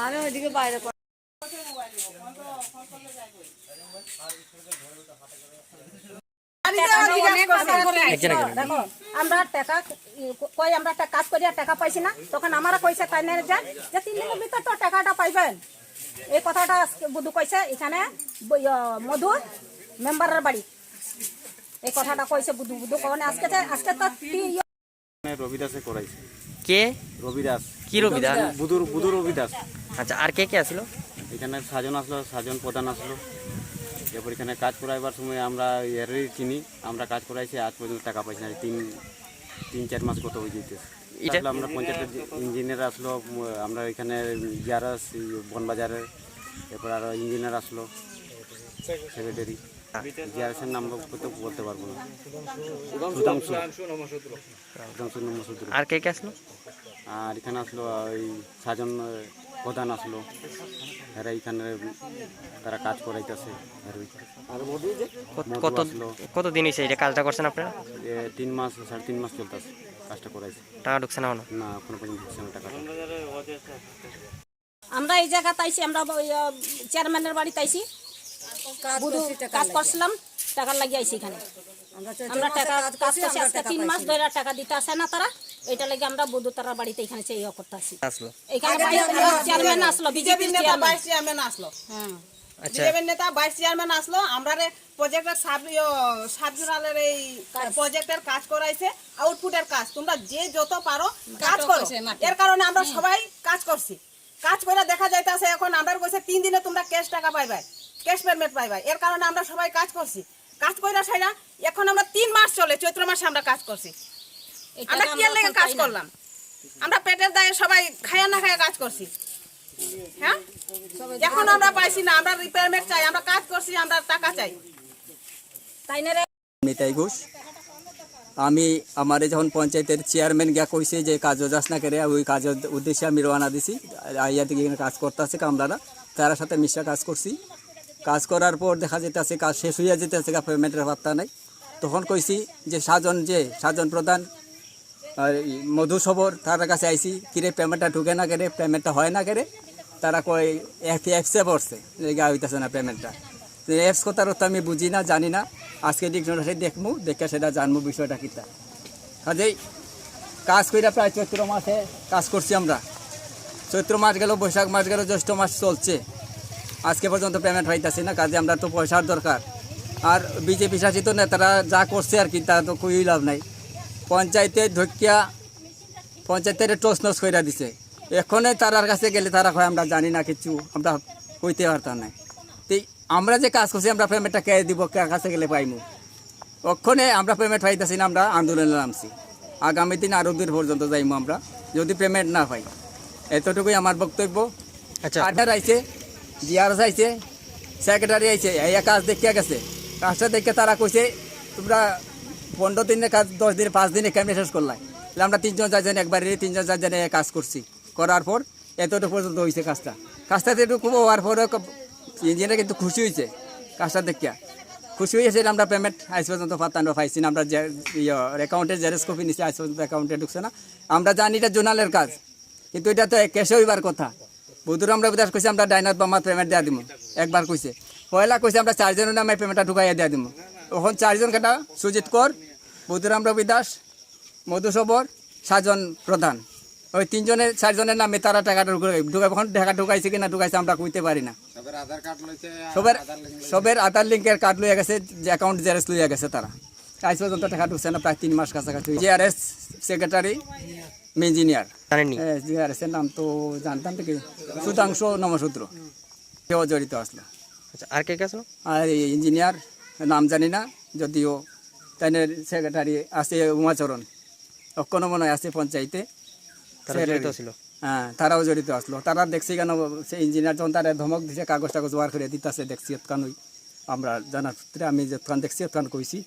আমি ওইদিকে বাইরে আমরা টাকা কই আমরা কাজ করিয়া টাকা পাইছি না, তখন আমরা কইছে তাই না যে 3 দিনের ভিতর তো টাকাটা পাইবেন। এই কথাটা বুধু কইছে এখানে মধু মেম্বারের বাড়ি, এই কথাটা কইছে বুধু কারণে আজকে তো রবি দাসে করাইছে। কে? রবি দাস। কি রবি দাস? বুধুর রবি দাস। আচ্ছা, আর কে কে আসলো? এখানে সাজন আসলো, সাজন প্রধান আসলো। এরপর এখানে কাজ করাইবার সময় আমরা এরই চিনি, আমরা কাজ করাইছি, আজ পর্যন্ত টাকা পাইছি না। 3-4 মাস কত হয়ে যেতেছে। আমরা পঞ্চায়েতের ইঞ্জিনিয়ার আসলো, আমরা এখানে জিআরএস বনবাজারে, এরপর আরো ইঞ্জিনিয়ার আসলো, সেক্রেটারি। জিআরএসের নাম বলতে পারবো না। আর কে কে আসলো? আর এখানে আসলো ওই সাজন প্রধান আসলো, এরা এখানে তারা কাজ করাইতেছে। কতদিন হয়েছে এটা কাজটা করছেন আপনারা? 3 মাস 3.5 মাস চলতেছে কাজটা করাইছে। টাকা ঢুকছে না? না, এখনো পর্যন্ত ঢুকছে না টাকা। আমরা এই জায়গাতে আইছি, আমরা চেয়ারম্যানের বাড়িতে আইছি, কাজ করছিলাম, টাকা লাগিয়ে আইছি এখানে। আমরা টাকা কাজ করছি, আজকে 3 মাস ধরে টাকা দিতে আসে না তারা, এটা লাগে আমরা বুধু তারা বাড়িতে এখানে সেই করতে আসি। এখানে চেয়ারম্যান আসলো, বিজেপি নেতা ভাইস চেয়ারম্যান আসলো। বিজেপি নেতা ভাইস চেয়ারম্যান আসলো, আমরা প্রজেক্টের সাবজুরালের এই প্রজেক্টের কাজ করাইছে, আউটপুটের কাজ। তোমরা যে যত পারো কাজ করো, এর কারণে আমরা সবাই কাজ করছি। কাজ করে দেখা যাইতেছে এখন আমরা কইছে 3 দিনে তোমরা ক্যাশ টাকা পাইবে, ক্যাশ পেমেন্ট পাইবে। এর কারণে আমরা সবাই কাজ করছি। কাজ কইরা সাইরা এখন আমরা 3 মাস চলে, চৈত্র মাসে আমরা কাজ করছি। আমরা কি লাগে কাজ করলাম? আমরা পেটের দায়ে সবাই খায়া না খায়া কাজ করছি। হ্যাঁ, এখন আমরা পাইছি না, আমরা রিপেয়ারমেন্ট চাই, আমরা কাজ করছি, আমরা টাকা চাই। তাই না রে? নিতাই ঘোষ। আমি আমার যখন পঞ্চায়েতের চেয়ারম্যান গিয়া কইছে যে কাজ যাস না করে, ওই কাজের উদ্দেশ্যে আমি রওনা দিছি। আইয়া থেকে কাজ করতে আছে কামলারা, তার সাথে মিশা কাজ করছি। কাজ করার পর দেখা যেতেছে কাজ শেষ হইয়া যেতেছে, পেমেন্টের পাত্তা নাই। তখন কইছি যে সাজন প্রধান মধু সবর, তার কাছে আইসি, কিরে পেমেন্টটা ঢুকে না কেড়ে, পেমেন্টটা হয় না কেড়ে। তারা কয় অ্যাপসে পড়ছে, গা হইতেছে না পেমেন্টটা। অ্যাপস কথার তো আমি বুঝি না, জানি না। আজকে ডিকশনারি দেখবো, দেখে সেটা জানবো বিষয়টা কিতা। কাজেই কাজ কইরা প্রায় চৈত্র মাসে কাজ করছি আমরা। চৈত্র মাস গেল, বৈশাখ মাস গেল, জ্যৈষ্ঠ মাস চলছে, আজকে পর্যন্ত পেমেন্ট পাইতেছি না। কাজে আমরা তো পয়সার দরকার। আর বিজেপি শাসিত নেতারা যা করছে আর কি, তা তো কই লাভ নাই। পঞ্চায়েতে ঢুকিয়া পঞ্চায়েতের টস নস কইরা দিছে। এখনে তারার কাছে গেলে তারা কয় আমরা জানি না কিছু, আমরা কইতে পারতাম না। তো আমরা যে কাজ করছি, আমরা পেমেন্টটা কে দিব, কার কাছে গেলে পাইমু? ওখানে আমরা পেমেন্ট পাইতেছি না, আমরা আন্দোলনে নামছি। আগামী দিন আরও দূর পর্যন্ত যাইমু আমরা, যদি পেমেন্ট না পাই। এতটুকুই আমার বক্তব্য। আচ্ছা, আড্ডার আইছে, জিআরএস আইছে, সেক্রেটারি আইছে, এই কাজ দেখিয়া গেছে। কাজটা দেখে তারা কইছে তোমরা 15 দিনের কাজ 10 দিনে 5 দিনে কেমনে শেষ করলাই? আমরা 3 জন 4 জন একবারে 3 জন 4 জনে কাজ করছি। করার পর এতটুকু পর্যন্ত হয়েছে কাজটা এতটুকু হওয়ার পরে ইঞ্জিনিয়ার কিন্তু খুশি হয়েছে। কাজটা দেখিয়া খুশি হয়েছে। আমরা পেমেন্ট আজ পর্যন্ত পাইছি না। আমরা অ্যাকাউন্টের জেরক্স কপি নিচ্ছি, আজ পর্যন্ত অ্যাকাউন্টে ঢুকছে না। আমরা জানি এটা জোনালের কাজ, কিন্তু এটা তো ক্যাশে হইবার কথা। বুধুর আমরা বিদাস কইছে আমরা ডাইনার বামার পেমেন্ট দেওয়া দিব। একবার কইছে, পয়লা কইছে আমরা 4 জনের নামে পেমেন্টটা ঢুকাইয়া দেওয়া দিব। এখন 4 জন কেটা, সুজিত কর, বুধুরাম রবি দাস, মধু সবর, সাজন প্রধান, ওই 3 জনের 4 জনের নামে তারা টাকাটা ঢুকাই। এখন টাকা ঢুকাইছে কিনা ঢুকাইছে আমরা কইতে পারি না। সবের আধার লিঙ্কের কার্ড লইয়া গেছে, যে অ্যাকাউন্ট জেরক্স লইয়া গেছে। তারা আজ পর্যন্ত টাকা ঢুকছে না, প্রায় 3 মাস কাছাকাছি। জিআরএস সেক্রেটারি ইঞ্জিনিয়ার, জিআরএস এর নাম তো জানতাম থেকে, সুধাংশু নমসূত্র, কেউ জড়িত আসলো। আচ্ছা, আর কে কে আসলো? আর ইঞ্জিনিয়ার নাম জানি না, যদিও তাইনের সেক্রেটারি আছে উমাচরণ, অক্ষণ মনে আছে পঞ্চায়েতে, হ্যাঁ, তারাও জড়িত আসলো। তারা দেখছি কেন সে ইঞ্জিনিয়ার যখন তারা ধমক দিছে, কাগজ টাগজ বার করে দিতেছে, দেখছি এতখানই আমরা জানার সূত্রে আমি যতক্ষণ দেখছি এতক্ষণ কইছি।